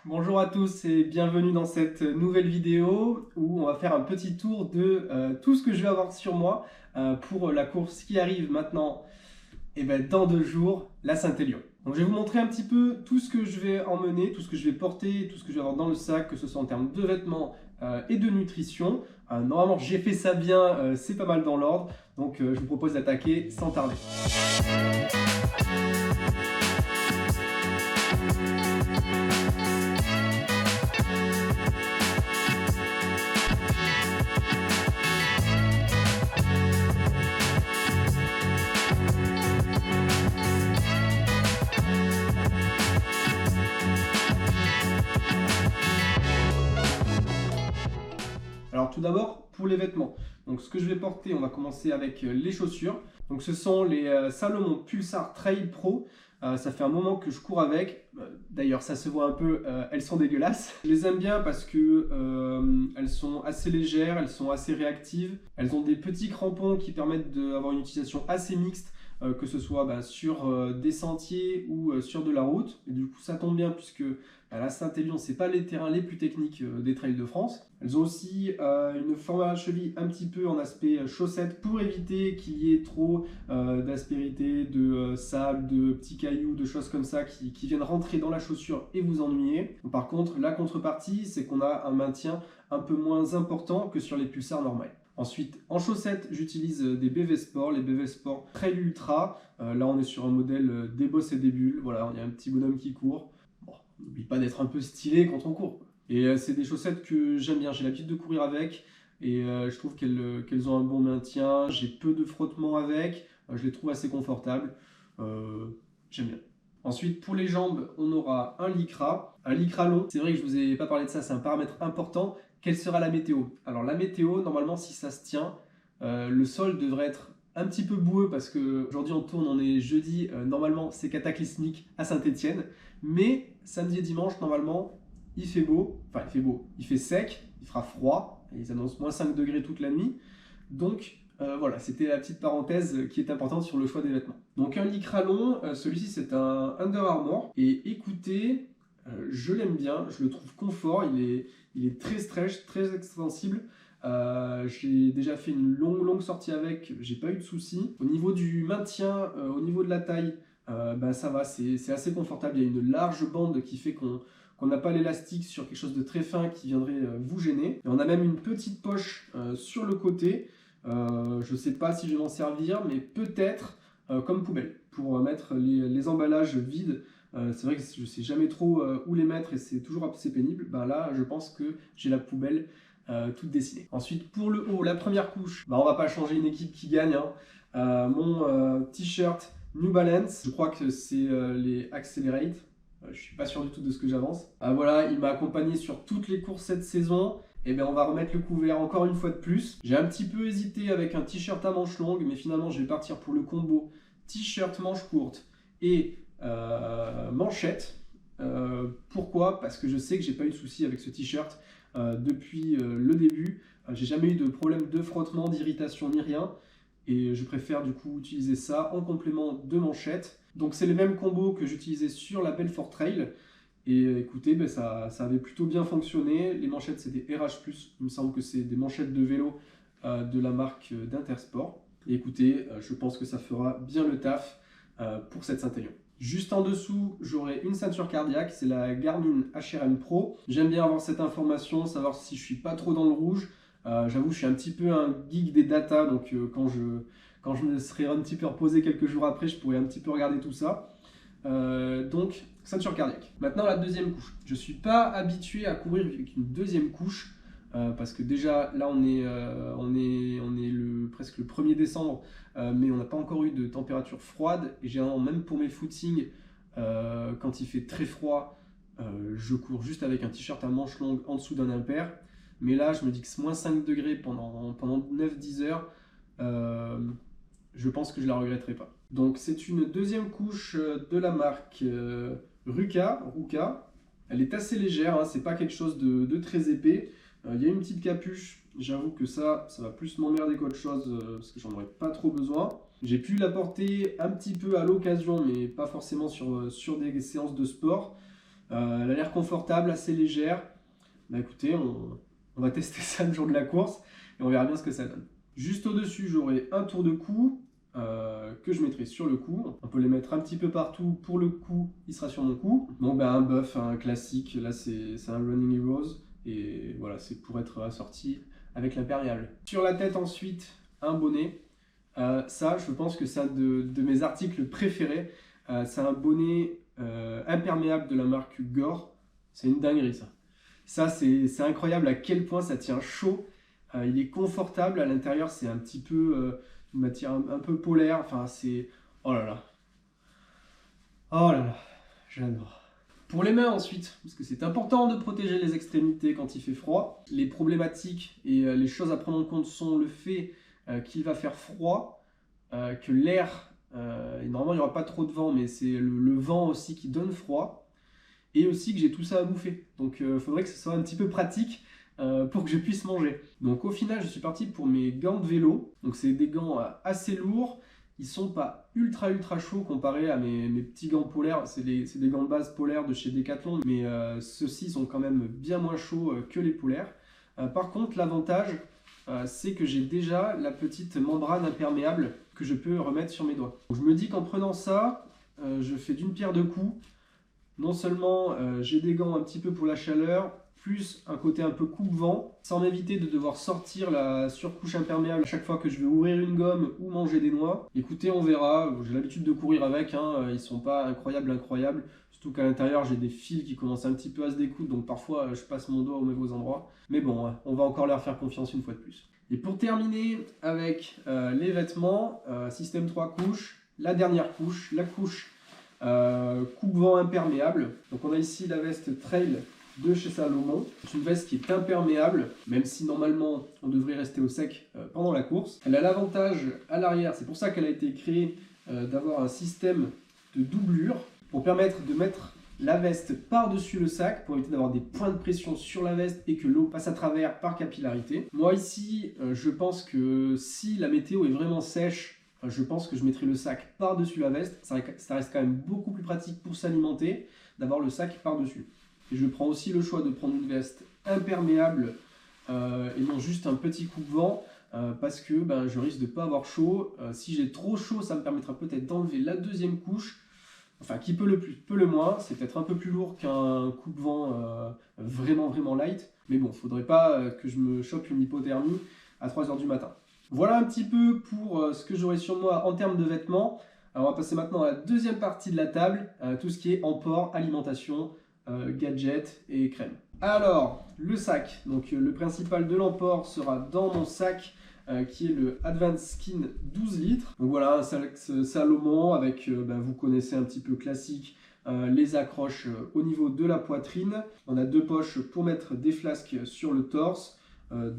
Bonjour à tous et bienvenue dans cette nouvelle vidéo où on va faire un petit tour de tout ce que je vais avoir sur moi pour la course qui arrive maintenant dans 2 jours, la Saint-Élion. Donc je vais vous montrer un petit peu tout ce que je vais emmener, tout ce que je vais porter, tout ce que je vais avoir dans le sac, que ce soit en termes de vêtements et de nutrition. Normalement j'ai fait ça bien, c'est pas mal dans l'ordre, donc je vous propose d'attaquer sans tarder. Alors tout d'abord, pour les vêtements. Donc ce que je vais porter, on va commencer avec les chaussures. Donc ce sont les Salomon Pulsar Trail Pro. Ça fait un moment que je cours avec. D'ailleurs, ça se voit un peu, elles sont dégueulasses. Je les aime bien parce que elles sont assez légères, elles sont assez réactives. Elles ont des petits crampons qui permettent d'avoir une utilisation assez mixte. Que ce soit sur des sentiers ou sur de la route. Et du coup, ça tombe bien puisque la Saint-Élion, c'est pas les terrains les plus techniques des trails de France. Elles ont aussi une forme à cheville un petit peu en aspect chaussette pour éviter qu'il y ait trop d'aspérité, de sable, de petits cailloux, de choses comme ça qui viennent rentrer dans la chaussure et vous ennuyer. Par contre, la contrepartie, c'est qu'on a un maintien un peu moins important que sur les pulsars normales. Ensuite, en chaussettes, j'utilise des BV Sport, les BV Sport Trail Ultra. Là, on est sur un modèle des bosses et des bulles. Voilà, il y a un petit bonhomme qui court. Bon, n'oublie pas d'être un peu stylé quand on court. Et c'est des chaussettes que j'aime bien. J'ai l'habitude de courir avec et je trouve qu'elles ont un bon maintien. J'ai peu de frottement avec. Je les trouve assez confortables. J'aime bien. Ensuite, pour les jambes, on aura un lycra long. C'est vrai que je ne vous ai pas parlé de ça, c'est un paramètre important. Quelle sera la météo? Alors la météo, normalement, si ça se tient, le sol devrait être un petit peu boueux parce qu'aujourd'hui on tourne, on est jeudi, normalement c'est cataclysmique à Saint-Étienne. Mais samedi et dimanche, normalement, il fait beau, il fait sec, il fera froid, ils annoncent moins 5 degrés toute la nuit. Donc voilà, c'était la petite parenthèse qui est importante sur le choix des vêtements. Donc un lycra long, celui-ci c'est un Under Armour. Et écoutez, je l'aime bien, je le trouve confort, il est très stretch, très extensible. J'ai déjà fait une longue sortie avec, j'ai pas eu de soucis. Au niveau du maintien, au niveau de la taille, ça va, c'est assez confortable. Il y a une large bande qui fait qu'on n'a pas l'élastique sur quelque chose de très fin qui viendrait vous gêner. Et on a même une petite poche sur le côté. Je ne sais pas si je vais m'en servir, mais peut-être comme poubelle pour mettre les emballages vides. C'est vrai que je ne sais jamais trop où les mettre et c'est toujours assez pénible. Là, je pense que j'ai la poubelle toute dessinée. Ensuite, pour le haut, la première couche, on ne va pas changer une équipe qui gagne. Mon t-shirt New Balance, je crois que c'est les Accelerate. Je ne suis pas sûr du tout de ce que j'avance. Voilà, il m'a accompagné sur toutes les courses cette saison. On va remettre le couvert encore une fois de plus. J'ai un petit peu hésité avec un t-shirt à manches longues, mais finalement je vais partir pour le combo t-shirt manches courtes et manchette. Pourquoi? Parce que je sais que j'ai pas eu de soucis avec ce t-shirt depuis le début. J'ai jamais eu de problème de frottement, d'irritation ni rien. Et je préfère du coup utiliser ça en complément de manchette. Donc c'est le même combo que j'utilisais sur la Belfort Trail. Et écoutez, ça avait plutôt bien fonctionné. Les manchettes, c'est des RH+. Il me semble que c'est des manchettes de vélo de la marque d'Intersport. Et écoutez, je pense que ça fera bien le taf pour cette Saint-Élion. Juste en dessous, j'aurai une ceinture cardiaque. C'est la Garmin HRM Pro. J'aime bien avoir cette information, savoir si je suis pas trop dans le rouge. J'avoue, je suis un petit peu un geek des data. Donc quand je me serai un petit peu reposé quelques jours après, je pourrais un petit peu regarder tout ça. Donc ceinture cardiaque. Maintenant la deuxième couche. Je ne suis pas habitué à courir avec une deuxième couche parce que déjà là on est presque le 1er décembre mais on n'a pas encore eu de température froide et généralement même pour mes footings quand il fait très froid je cours juste avec un t-shirt à manches longues en dessous d'un impair. Mais là je me dis que c'est moins 5 degrés pendant 9-10 heures. Je pense que je la regretterai pas. Donc c'est une deuxième couche de la marque Ruka. Elle est assez légère, c'est pas quelque chose de très épais. Il y a une petite capuche, j'avoue que ça va plus m'emmerder qu'autre chose parce que j'en aurais pas trop besoin. J'ai pu la porter un petit peu à l'occasion, mais pas forcément sur des séances de sport. Elle a l'air confortable, assez légère. Bah écoutez, on va tester ça le jour de la course et on verra bien ce que ça donne. Juste au-dessus, j'aurai un tour de cou que je mettrai sur le cou. On peut les mettre un petit peu partout. Pour le cou, il sera sur mon cou. Bon, ben un buff, un classique. Là, c'est un Running Heroes. Et voilà, c'est pour être assorti avec l'imperméable. Sur la tête, ensuite, un bonnet. Ça, je pense que c'est un de mes articles préférés. C'est un bonnet imperméable de la marque Gore. C'est une dinguerie, ça. Ça, c'est incroyable à quel point ça tient chaud. Il est confortable. À l'intérieur, c'est un petit peu une matière un peu polaire. Enfin, c'est... Oh là là. Oh là là. J'adore. Pour les mains ensuite, parce que c'est important de protéger les extrémités quand il fait froid. Les problématiques et les choses à prendre en compte sont le fait qu'il va faire froid, que l'air, et normalement il n'y aura pas trop de vent, mais c'est le vent aussi qui donne froid, et aussi que j'ai tout ça à bouffer. Donc il faudrait que ce soit un petit peu pratique pour que je puisse manger. Donc au final, je suis parti pour mes gants de vélo. Donc c'est des gants assez lourds. Ils sont pas ultra chauds comparés à mes petits gants polaires. C'est des gants de base polaires de chez Decathlon, mais ceux-ci sont quand même bien moins chauds que les polaires. Par contre, l'avantage, c'est que j'ai déjà la petite membrane imperméable que je peux remettre sur mes doigts. Donc, je me dis qu'en prenant ça, je fais d'une pierre deux coups. Non seulement j'ai des gants un petit peu pour la chaleur, plus un côté un peu coupe-vent, sans m'éviter de devoir sortir la surcouche imperméable à chaque fois que je vais ouvrir une gomme ou manger des noix. Écoutez, on verra, j'ai l'habitude de courir avec, hein, ils sont pas incroyables, surtout qu'à l'intérieur j'ai des fils qui commencent un petit peu à se découdre, donc parfois je passe mon doigt au mauvais endroit. Mais bon, on va encore leur faire confiance une fois de plus. Et pour terminer avec les vêtements, système 3 couches, la dernière couche, la couche coupe-vent imperméable. Donc on a ici la veste Trail de chez Salomon. C'est une veste qui est imperméable, même si normalement on devrait rester au sec pendant la course. Elle a l'avantage à l'arrière, c'est pour ça qu'elle a été créée, d'avoir un système de doublure pour permettre de mettre la veste par-dessus le sac pour éviter d'avoir des points de pression sur la veste et que l'eau passe à travers par capillarité. Moi ici, je pense que si la météo est vraiment sèche, je pense que je mettrai le sac par-dessus la veste. Ça reste quand même beaucoup plus pratique pour s'alimenter d'avoir le sac par-dessus. Et je prends aussi le choix de prendre une veste imperméable et non juste un petit coupe-vent parce que je risque de ne pas avoir chaud. Si j'ai trop chaud, ça me permettra peut-être d'enlever la deuxième couche. Enfin, qui peut le plus, peut le moins. C'est peut-être un peu plus lourd qu'un coupe-vent vraiment light. Mais bon, il ne faudrait pas que je me chope une hypothermie à 3 h du matin. Voilà un petit peu pour ce que j'aurai sur moi en termes de vêtements. Alors on va passer maintenant à la deuxième partie de la table, tout ce qui est emport, alimentation, gadgets et crème. Alors, le sac. Donc le principal de l'emport sera dans mon sac qui est le Advanced Skin 12 litres. Donc voilà, un sac Salomon avec, vous connaissez un petit peu classique, les accroches au niveau de la poitrine. On a deux poches pour mettre des flasques sur le torse.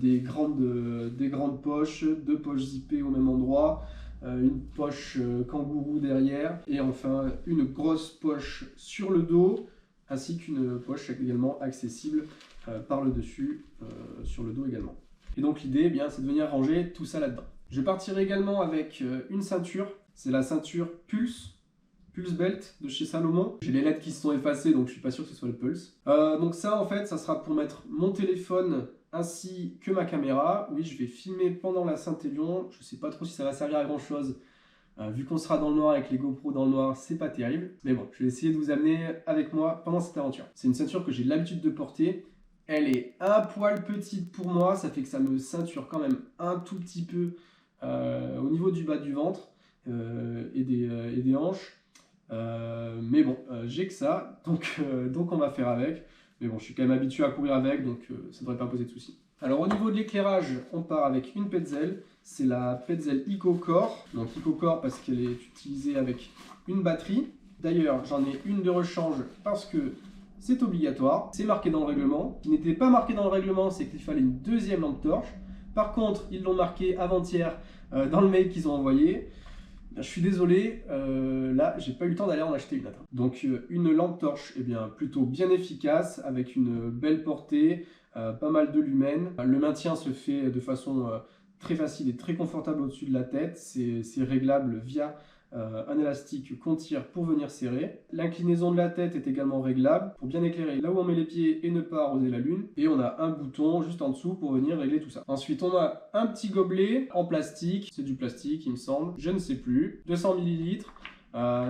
Des grandes poches, deux poches zippées au même endroit, une poche kangourou derrière et enfin une grosse poche sur le dos ainsi qu'une poche également accessible par le dessus sur le dos également. Et donc l'idée c'est de venir ranger tout ça là-dedans. Je partirai également avec une ceinture, c'est la ceinture Pulse Belt de chez Salomon. J'ai les lettres qui se sont effacées donc je suis pas sûr que ce soit le Pulse. Donc ça en fait ça sera pour mettre mon téléphone ainsi que ma caméra. Oui, je vais filmer pendant la Saint-Élion. Je ne sais pas trop si ça va servir à grand chose. Vu qu'on sera dans le noir avec les GoPro dans le noir, c'est pas terrible. Mais bon, je vais essayer de vous amener avec moi pendant cette aventure. C'est une ceinture que j'ai l'habitude de porter. Elle est un poil petite pour moi. Ça fait que ça me ceinture quand même un tout petit peu au niveau du bas du ventre et des hanches. Mais bon, j'ai que ça. Donc on va faire avec. Mais bon, je suis quand même habitué à courir avec, donc ça ne devrait pas poser de soucis. Alors au niveau de l'éclairage, on part avec une Petzl. C'est la Petzl EcoCore. Donc EcoCore parce qu'elle est utilisée avec une batterie. D'ailleurs, j'en ai une de rechange parce que c'est obligatoire. C'est marqué dans le règlement. Ce qui n'était pas marqué dans le règlement, c'est qu'il fallait une deuxième lampe torche. Par contre, ils l'ont marqué avant-hier dans le mail qu'ils ont envoyé. Je suis désolé, là j'ai pas eu le temps d'aller en acheter une. Donc une lampe torche plutôt bien efficace avec une belle portée, pas mal de lumens. Le maintien se fait de façon très facile et très confortable au-dessus de la tête. C'est réglable via un élastique qu'on tire pour venir serrer. L'inclinaison de la tête est également réglable pour bien éclairer là où on met les pieds et ne pas arroser la lune. Et on a un bouton juste en dessous pour venir régler tout ça. Ensuite, on a un petit gobelet en plastique. C'est du plastique, il me semble. Je ne sais plus. 200 ml.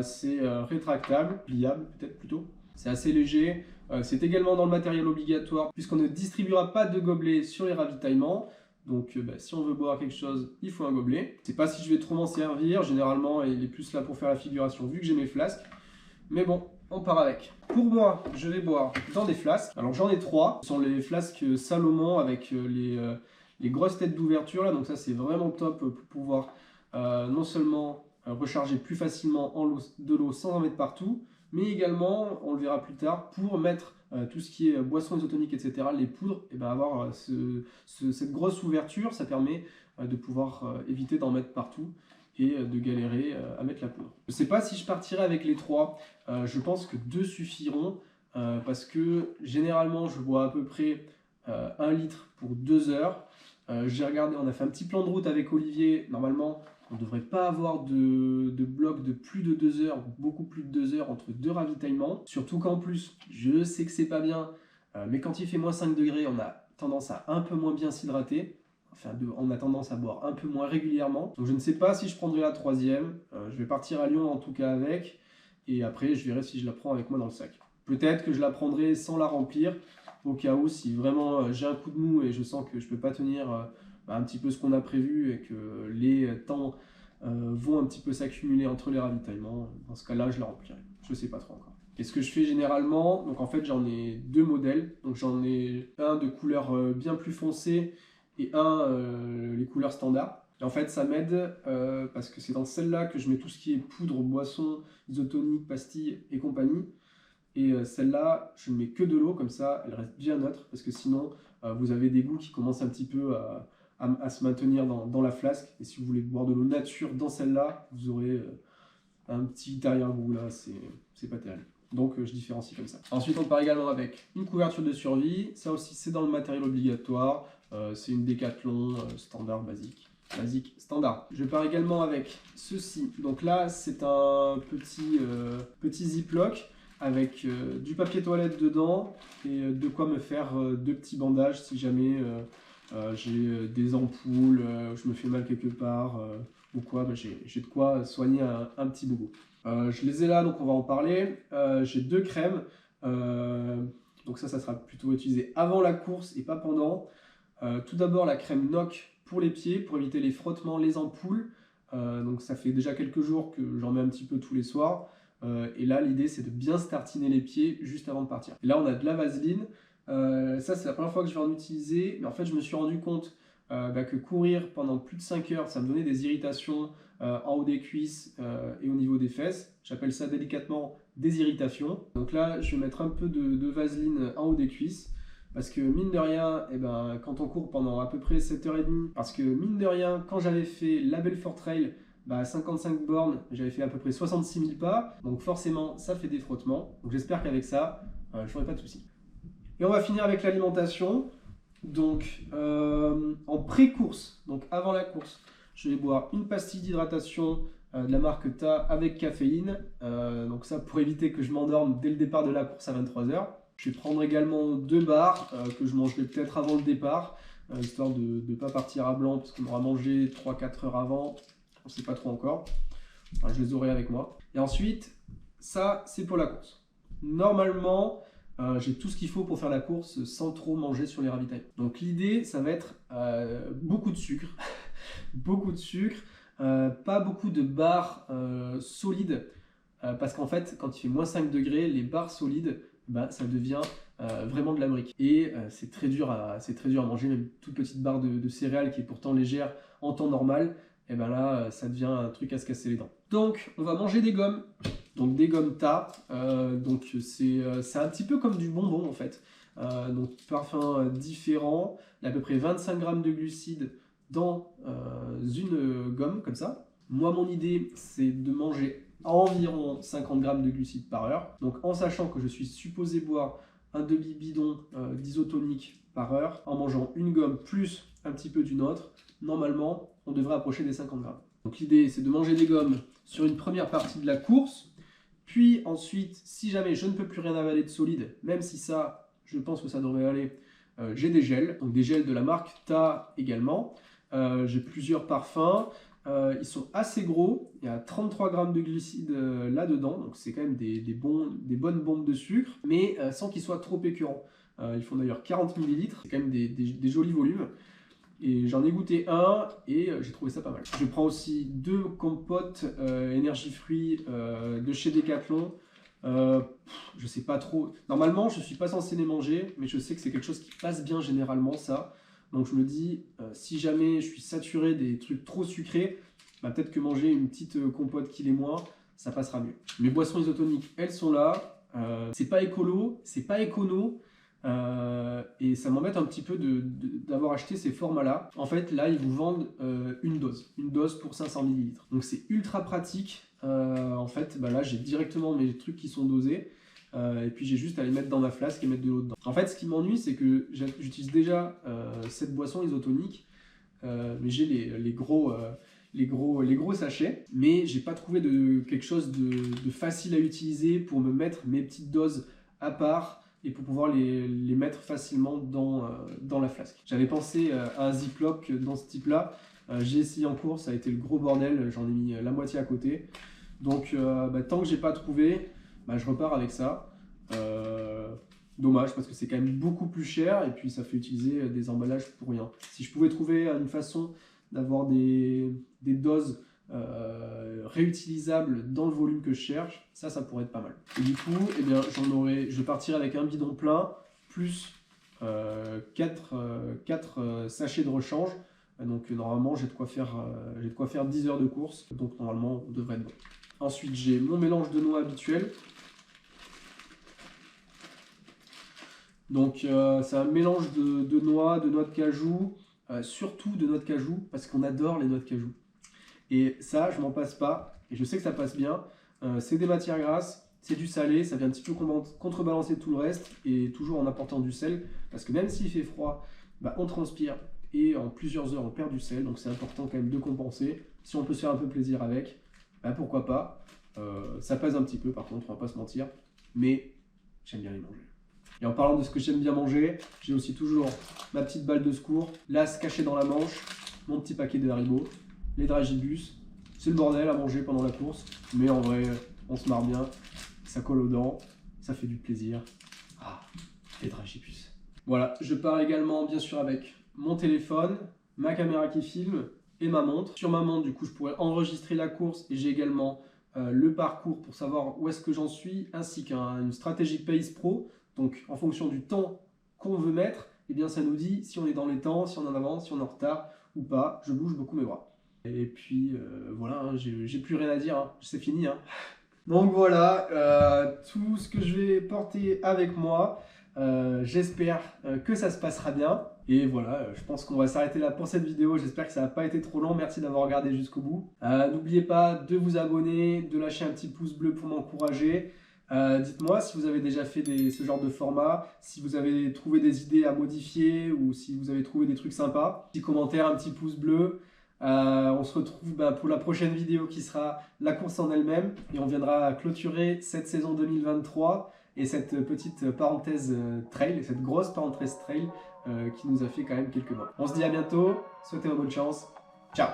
C'est rétractable, pliable peut-être plutôt. C'est assez léger. C'est également dans le matériel obligatoire puisqu'on ne distribuera pas de gobelet sur les ravitaillements. Donc si on veut boire quelque chose, il faut un gobelet. Je ne sais pas si je vais trop m'en servir. Généralement, il est plus là pour faire la figuration vu que j'ai mes flasques. Mais bon, on part avec. Pour moi, je vais boire dans des flasques. Alors j'en ai 3. Ce sont les flasques Salomon avec les grosses têtes d'ouverture là. Donc ça, c'est vraiment top pour pouvoir non seulement recharger plus facilement de l'eau sans en mettre partout, mais également, on le verra plus tard, pour mettre tout ce qui est boissons isotoniques, etc., les poudres, et ben avoir cette grosse ouverture, ça permet de pouvoir éviter d'en mettre partout et de galérer à mettre la poudre. Je ne sais pas si je partirai avec les 3, je pense que 2 suffiront, parce que généralement, je bois à peu près 1 litre pour 2 heures. J'ai regardé, on a fait un petit plan de route avec Olivier, normalement, on ne devrait pas avoir de bloc de plus de 2 heures, beaucoup plus de 2 heures entre 2 ravitaillements. Surtout qu'en plus, je sais que c'est pas bien, mais quand il fait moins 5 degrés, on a tendance à un peu moins bien s'hydrater. Enfin, on a tendance à boire un peu moins régulièrement. Donc je ne sais pas si je prendrai la 3e. Je vais partir à Lyon en tout cas avec. Et après, je verrai si je la prends avec moi dans le sac. Peut-être que je la prendrai sans la remplir, au cas où, si vraiment j'ai un coup de mou et je sens que je ne peux pas tenir un petit peu ce qu'on a prévu et que les temps vont un petit peu s'accumuler entre les ravitaillements. Dans ce cas-là, je la remplirai. Je ne sais pas trop encore. Et ce que je fais généralement, donc en fait j'en ai 2 modèles. Donc j'en ai un de couleur bien plus foncée et les couleurs standards. Et en fait ça m'aide parce que c'est dans celle-là que je mets tout ce qui est poudre, boisson, isotonique, pastilles et compagnie. Et celle-là, je ne mets que de l'eau, comme ça elle reste bien neutre, parce que sinon vous avez des goûts qui commencent un petit peu à se maintenir dans la flasque. Et si vous voulez boire de l'eau nature dans celle-là, vous aurez un petit arrière-goût là, c'est pas terrible. Donc je différencie comme ça. Ensuite on part également avec une couverture de survie. Ça aussi c'est dans le matériel obligatoire. C'est une Décathlon standard basique. Standard. Je pars également avec ceci. Donc là c'est un petit ziploc avec du papier toilette dedans et de quoi me faire 2 petits bandages si jamais j'ai des ampoules, je me fais mal quelque part ou quoi, j'ai de quoi soigner un petit bobo. Je les ai là, donc on va en parler. J'ai 2 crèmes, donc ça sera plutôt utilisé avant la course et pas pendant. Tout d'abord la crème NOC pour les pieds, pour éviter les frottements, les ampoules. Donc ça fait déjà quelques jours que j'en mets un petit peu tous les soirs. Et là l'idée c'est de bien se tartiner les pieds juste avant de partir. Et là on a de la vaseline. Ça c'est la première fois que je vais en utiliser, mais en fait je me suis rendu compte que courir pendant plus de 5 heures, ça me donnait des irritations en haut des cuisses et au niveau des fesses. J'appelle ça délicatement des irritations. Donc là je vais mettre un peu de vaseline en haut des cuisses, parce que mine de rien, quand on court pendant à peu près 7h30, parce que mine de rien, quand j'avais fait la Belfort Trail, 55 bornes, j'avais fait à peu près 66 000 pas, donc forcément ça fait des frottements. Donc j'espère qu'avec ça, je n'aurai pas de soucis. Et on va finir avec l'alimentation. Donc en pré-course, donc avant la course, je vais boire une pastille d'hydratation de la marque Ta avec caféine. Donc ça pour éviter que je m'endorme dès le départ de la course à 23h. Je vais prendre également 2 bars que je mangerai peut-être avant le départ, histoire de ne pas partir à blanc parce qu'on aura mangé 3-4 heures avant. On ne sait pas trop encore. Enfin, je les aurai avec moi. Et ensuite, ça c'est pour la course. Normalement, j'ai tout ce qu'il faut pour faire la course sans trop manger sur les ravitaillements. Donc l'idée, ça va être beaucoup de sucre, beaucoup de sucre, pas beaucoup de barres solides, parce qu'en fait, quand il fait moins 5 degrés, les barres solides, ça devient vraiment de la brique. Et c'est très dur à manger, même une toute petite barre de céréales qui est pourtant légère en temps normal, et là, ça devient un truc à se casser les dents. Donc, on va manger des gommes. Donc des gommes Ta, donc c'est un petit peu comme du bonbon en fait. Donc parfum différent, il y a à peu près 25 grammes de glucides dans une gomme comme ça. Moi mon idée c'est de manger environ 50 grammes de glucides par heure. Donc en sachant que je suis supposé boire un demi-bidon d'isotonique par heure, en mangeant une gomme plus un petit peu d'une autre, normalement on devrait approcher des 50 grammes. Donc l'idée, c'est de manger des gommes sur une première partie de la course. Puis ensuite, si jamais je ne peux plus rien avaler de solide, même si ça, je pense que ça devrait aller, j'ai des gels. Donc des gels de la marque Ta également. J'ai plusieurs parfums. Ils sont assez gros. Il y a 33 grammes de glucides là-dedans. Donc c'est quand même des bonnes bombes de sucre. Mais sans qu'ils soient trop écœurants. Ils font d'ailleurs 40 ml. C'est quand même des jolis volumes. Et j'en ai goûté un et j'ai trouvé ça pas mal. Je prends aussi 2 compotes énergie fruits de chez Decathlon. Je sais pas trop. Normalement, je suis pas censé les manger, mais je sais que c'est quelque chose qui passe bien généralement, ça. Donc je me dis, si jamais je suis saturé des trucs trop sucrés, bah, peut-être que manger une petite compote qui l'est moins, ça passera mieux. Mes boissons isotoniques, elles sont là. C'est pas écolo, c'est pas écono. Et ça m'embête un petit peu d'avoir acheté ces formats-là. En fait, là, ils vous vendent une dose pour 500 ml. Donc c'est ultra pratique. En fait, bah là, j'ai directement mes trucs qui sont dosés. Et puis j'ai juste à les mettre dans ma flasque et mettre de l'eau dedans. En fait, ce qui m'ennuie, c'est que j'utilise déjà cette boisson isotonique, mais j'ai les gros sachets, mais j'ai pas trouvé quelque chose de facile à utiliser pour me mettre mes petites doses à part et pour pouvoir les mettre facilement dans la flasque. J'avais pensé à un Ziploc dans ce type-là. J'ai essayé en course, ça a été le gros bordel, j'en ai mis la moitié à côté. Donc tant que j'ai pas trouvé, je repars avec ça. Dommage parce que c'est quand même beaucoup plus cher et puis ça fait utiliser des emballages pour rien. Si je pouvais trouver une façon d'avoir des doses réutilisables dans le volume que je cherche, ça pourrait être pas mal. Et du coup, eh bien, je partirai avec un bidon plein plus 4 sachets de rechange. Donc normalement, j'ai de quoi faire 10 heures de course. Donc normalement, on devrait être bon. Ensuite, j'ai mon mélange de noix habituel. Donc c'est un mélange de noix de cajou, surtout de noix de cajou, parce qu'on adore les noix de cajou. Et ça, je m'en passe pas, et je sais que ça passe bien. C'est des matières grasses, c'est du salé, ça vient un petit peu contrebalancer tout le reste, et toujours en apportant du sel, parce que même s'il fait froid, on transpire, et en plusieurs heures on perd du sel, donc c'est important quand même de compenser. Si on peut se faire un peu plaisir avec, pourquoi pas. Ça pèse un petit peu par contre, on va pas se mentir, mais j'aime bien les manger. Et en parlant de ce que j'aime bien manger, j'ai aussi toujours ma petite balle de secours, l'as caché dans la manche, mon petit paquet de Haribo, les Dragibus. C'est le bordel à manger pendant la course, mais en vrai, on se marre bien, ça colle aux dents, ça fait du plaisir. Ah, les Dragibus. Voilà, je pars également bien sûr avec mon téléphone, ma caméra qui filme et ma montre. Sur ma montre, du coup, je pourrais enregistrer la course et j'ai également le parcours pour savoir où est-ce que j'en suis, ainsi qu'une stratégie Pace Pro. Donc, en fonction du temps qu'on veut mettre, eh bien, ça nous dit si on est dans les temps, si on est en avance, si on est en retard ou pas. Je bouge beaucoup mes bras. Et puis, voilà, hein, j'ai plus rien à dire. Hein. C'est fini. Hein. Donc voilà, tout ce que je vais porter avec moi. J'espère que ça se passera bien. Et voilà, je pense qu'on va s'arrêter là pour cette vidéo. J'espère que ça n'a pas été trop long. Merci d'avoir regardé jusqu'au bout. N'oubliez pas de vous abonner, de lâcher un petit pouce bleu pour m'encourager. Dites-moi si vous avez déjà fait ce genre de format, si vous avez trouvé des idées à modifier ou si vous avez trouvé des trucs sympas. Petit commentaire, un petit pouce bleu. On se retrouve pour la prochaine vidéo qui sera la course en elle-même et on viendra clôturer cette saison 2023 et cette petite parenthèse trail, cette grosse parenthèse trail qui nous a fait quand même quelques mois. On se dit à bientôt, souhaitez-moi bonne chance, ciao.